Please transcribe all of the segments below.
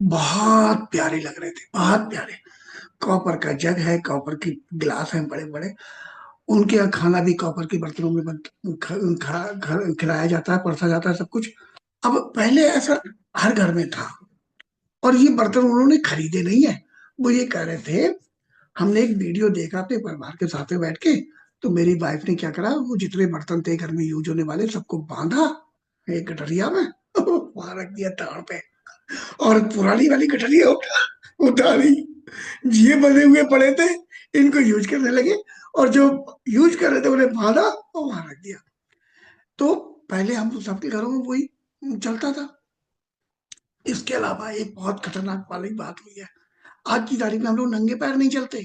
बहुत प्यारे लग रहे थे, बहुत प्यारे। कॉपर का जग है, कॉपर की गिलास है बड़े बड़े। उनके यहाँ खाना भी कॉपर के बर्तनों में खिलाया जाता है, परसा जाता है सब कुछ। अब पहले ऐसा हर घर में था, और ये बर्तन उन्होंने खरीदे नहीं है। वो ये कह रहे थे, हमने एक वीडियो देखा अपने परिवार के साथ में बैठ के। तो मेरी वाइफ ने क्या करा, वो जितने बर्तन थे घर में यूज होने वाले सबको बांधा एक गठरिया में वहां रख दिया ताड़ पे। और पुरानी वाली गठरिया उतारी, ये बने हुए पड़े थे, इनको यूज करने लगे। और जो यूज कर रहे थे उन्हें बांधा और वहां रख दिया। तो पहले हम सबके घरों में वही चलता था। इसके अलावा एक बहुत खतरनाक वाली बात हुई है। आज की तारीख में हम लोग नंगे पैर नहीं चलते।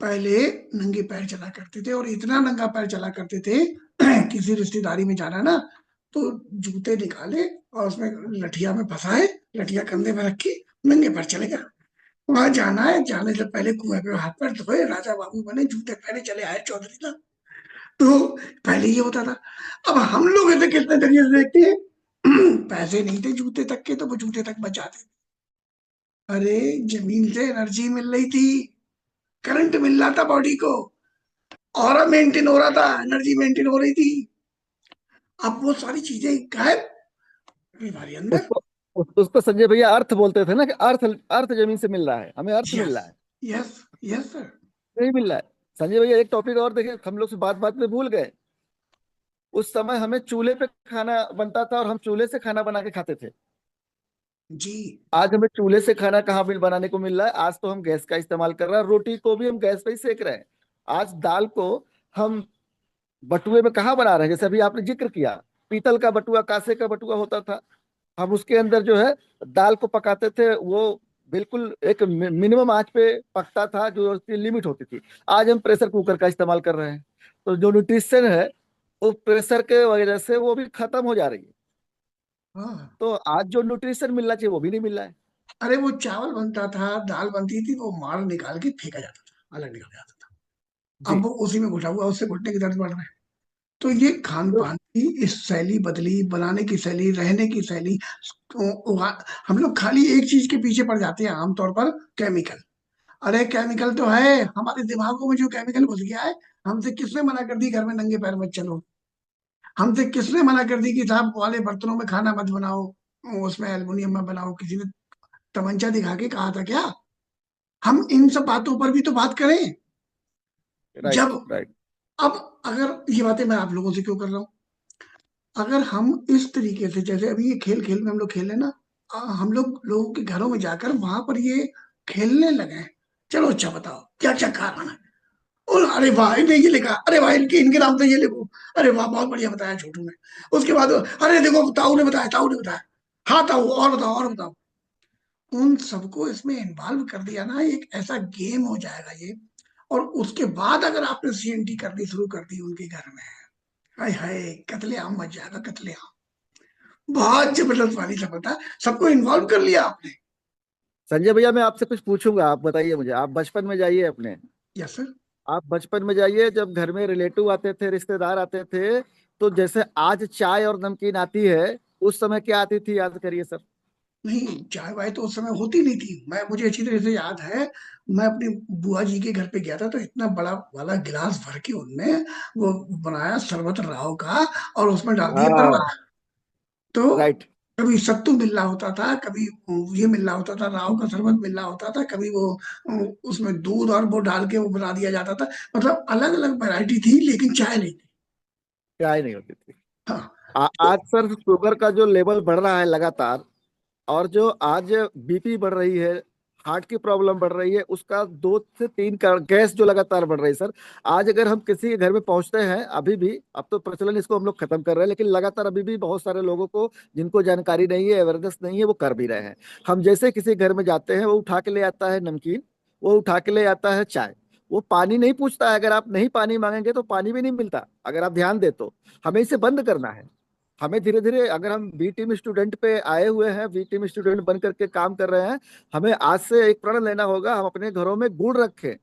पहले नंगे पैर चला करते थे, और इतना नंगा पैर चला करते थे किसी रिश्तेदारी में जाना ना, तो जूते निकाले और उसमें लठिया में फंसाए, लठिया कंधे में रखी, नंगे पैर चलेगा। वहां जाना है, जाने से पहले कुएं पे हाथ पैर धोए, राजा बाबू बने, जूते पहने चले आए चौधरी साहब। तो पहले ये होता था। अब हम लोग ऐसे कितने तरीके से देखते हैं पैसे नहीं थे जूते तक के, तो वो जूते तक बचाते। अरे जमीन से एनर्जी मिल रही थी, करंट मिल रहा था बॉडी को, ऑरा मेंटेन हो रहा था, एनर्जी मेंटेन हो रही थी। अब वो सारी चीजें गायब हमारे अंदर। उसको उसको संजय भैया अर्थ बोलते थे ना, कि अर्थ अर्थ जमीन से मिल रहा है, हमें अर्थ मिल यस, रहा है। Yes, yes sir. नहीं मिल रहा है। संजय भैया एक टॉपिक और देखे, हम लोग से बात बात में भूल गए। उस समय हमें चूल्हे पे खाना बनता था और हम चूल्हे से खाना बना के खाते थे। जी। आज हमें चूल्हे से खाना कहाँ मिल बनाने को मिल रहा है, आज तो हम गैस का इस्तेमाल कर रहे हैं, रोटी को भी हम गैस पे ही सेक रहे हैं। आज दाल को हम बटुए में कहाँ बना रहे हैं, जैसे अभी आपने जिक्र किया, पीतल का बटुआ, कांसे का बटुआ होता था। हम उसके अंदर जो है दाल को पकाते थे, वो बिल्कुल एक मिनिमम आंच पे पकता था, जो उसकी लिमिट होती थी। आज हम प्रेशर कुकर का इस्तेमाल कर रहे हैं, तो जो न्यूट्रिशन है वो प्रेशर के वजह से वो भी खत्म हो जा रही है। हाँ। तो आज जो न्यूट्रिशन मिलना चाहिए वो भी नहीं मिल रहा है। अरे वो चावल बनता था, दाल बनती थी, वो मार निकाल के फेंका जाता था, अलग निकल जाता था। अब जी। वो उसी में घुटा हुआ, उससे घुटने की दर्द बढ़ रहा है। तो ये खान तो पान की इस शैली बदली, बनाने की शैली, रहने की शैली। हम लोग खाली एक चीज के पीछे पड़ जाते हैं आमतौर पर, केमिकल। अरे केमिकल तो है हमारे दिमागों में, जो केमिकल घुस गया है। हमसे किसने मना कर दी घर में नंगे पैर मत चलो? हमसे किसने मना कर दी कि साहब वाले बर्तनों में खाना मत बनाओ, उसमें एल्युमिनियम में बनाओ? किसी ने तमंचा दिखा के कहा था क्या? हम इन सब बातों पर भी तो बात करें। राइट, जब राइट। अब अगर ये बातें मैं आप लोगों से क्यों कर रहा हूँ? अगर हम इस तरीके से, जैसे अभी ये खेल खेल में हम लोग खेल रहे हैं ना, हम लोग लोगों के घरों में जाकर वहां पर ये खेलने लगे हैं। चलो अच्छा बताओ क्या क्या कारण है? और अरे वाह इनने ये लिखा, अरे वाह इनके इनके नाम से ये लिखो। अरे वाह बहुत बढ़िया बताया छोटू ने। उसके बाद अरे देखो ताऊ ने बताया, ताऊ ने बताया। हाँ ताऊ, और बताओ और बताओ। उन सबको इसमें इन्वॉल्व कर दिया ना, एक ऐसा गेम हो जाएगा ये। और उसके बाद अगर आपने सीएनटी करनी शुरू कर दी उनके घर में, हाय हाय कतलेआम मच जाएगा, कतलेआम। बहुत जबरदस्त वाली सफलता, सबको इन्वॉल्व कर लिया आपने। संजय भैया मैं आपसे कुछ पूछूंगा, आप बताइए मुझे। आप बचपन में जाइए अपने, यस सर। आप बचपन में जाइए, जब घर में रिलेटिव आते थे, रिश्तेदार आते थे, तो जैसे आज चाय और नमकीन आती है, उस समय क्या आती थी, याद करिए सर। नहीं चाय वाय तो उस समय होती नहीं थी, मैं मुझे अच्छी तरह से याद है। मैं अपनी बुआ जी के घर पे गया था, तो इतना बड़ा वाला गिलास भर के उनने वो बनाया शरबत राव का, और उसमें डाल दिया हाँ। बर्फ। तो राइट। कभी सत्तू मिल रहा होता था, कभी ये मिल रहा होता था, राव का शरबत मिल रहा होता था, कभी वो उसमें दूध और वो डाल के वो बना दिया जाता था। मतलब अलग अलग वैरायटी थी, लेकिन चाय नहीं थी। चाय नहीं होती थी। हाँ। आज सर शुगर का जो लेवल बढ़ रहा है लगातार, और जो आज बीपी बढ़ रही है, हार्ट की प्रॉब्लम बढ़ रही है, उसका 2 से 3 गैस जो लगातार बढ़ रही है सर। आज अगर हम किसी के घर में पहुंचते हैं, अभी भी, अब तो प्रचलन इसको हम लोग खत्म कर रहे हैं, लेकिन लगातार अभी भी बहुत सारे लोगों को, जिनको जानकारी नहीं है, अवेयरनेस नहीं है, वो कर भी रहे हैं। हम जैसे किसी घर में जाते हैं, वो उठा के ले आता है नमकीन, वो उठा के ले आता है चाय, वो पानी नहीं पूछता है। अगर आप नहीं पानी मांगेंगे तो पानी भी नहीं मिलता, अगर आप ध्यान दे तो। हमें इसे बंद करना है। हमें धीरे धीरे, अगर हम बी टीम स्टूडेंट पे आए हुए हैं, बी टीम स्टूडेंट बन करके काम कर रहे हैं, हमें आज से एक प्रण लेना होगा, हम अपने घरों में गुड़ रखें।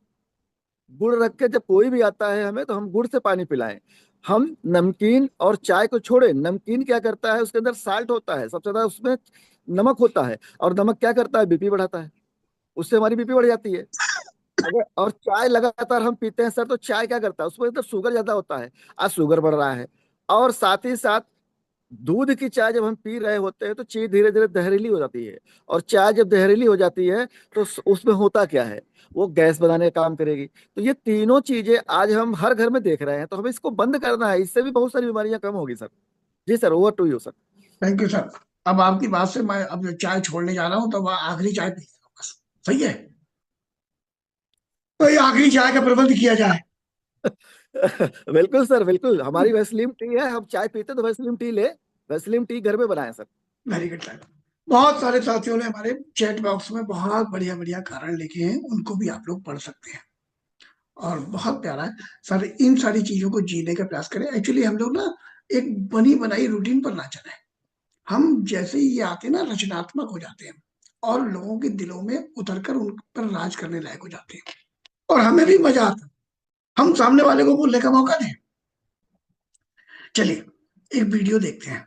गुड़ रख के जब कोई भी आता है हमें, तो हम गुड़ से पानी पिलाएं। हम नमकीन और चाय को छोड़े, नमकीन क्या करता है, उसके अंदर साल्ट होता है, सबसे ज्यादा उसमें नमक होता है, और नमक क्या करता है, बीपी बढ़ाता है, उससे हमारी बीपी बढ़ जाती है। अगर और चाय लगातार हम पीते हैं सर, तो चाय क्या करता है, उसमें तो शुगर ज्यादा होता है, आज शुगर बढ़ रहा है। और साथ ही साथ दूध की चाय जब हम पी रहे होते हैं तो चाय धीरे धीरे जहरीली हो जाती है, और चाय जब जहरीली हो जाती है तो उसमें होता क्या है, वो गैस बनाने का काम करेगी। तो ये तीनों चीजें आज हम हर घर में देख रहे हैं, तो हमें इसको बंद करना है, इससे भी बहुत सारी बीमारियां कम होगी सर। जी sir, over to you sir. Thank you sir. अब आपकी बात से मैं अब चाय छोड़ने जा रहा हूँ, तो वह आखिरी चाय पी लेगा बस। सही है, तो ये आखिरी चाय का प्रबंध किया जाए। बिल्कुल सर, बिल्कुल, हमारी वैसलीन टी है, हम चाय पीते तो वैसलीन टी ले, वैसलीन टी घर में बनाए सर। Very good sir. बहुत सारे साथियों ने हमारे चैट बॉक्स में बहुत बढ़िया बढ़िया कारण लिखे हैं, उनको भी आप लोग पढ़ सकते हैं, और बहुत प्यारा है सर। इन सारी चीजों को जीने का प्रयास करें। एक्चुअली हम लोग ना एक बनी बनाई रूटीन पर ना चले। हम जैसे ही ये आते हैं ना, रचनात्मक हो जाते हैं और लोगों के दिलों में उतरकर उन पर राज करने लायक हो जाते हैं, और हमें भी मजा आता है। हम सामने वाले को बोलने का मौका दें। चलिए एक वीडियो देखते हैं।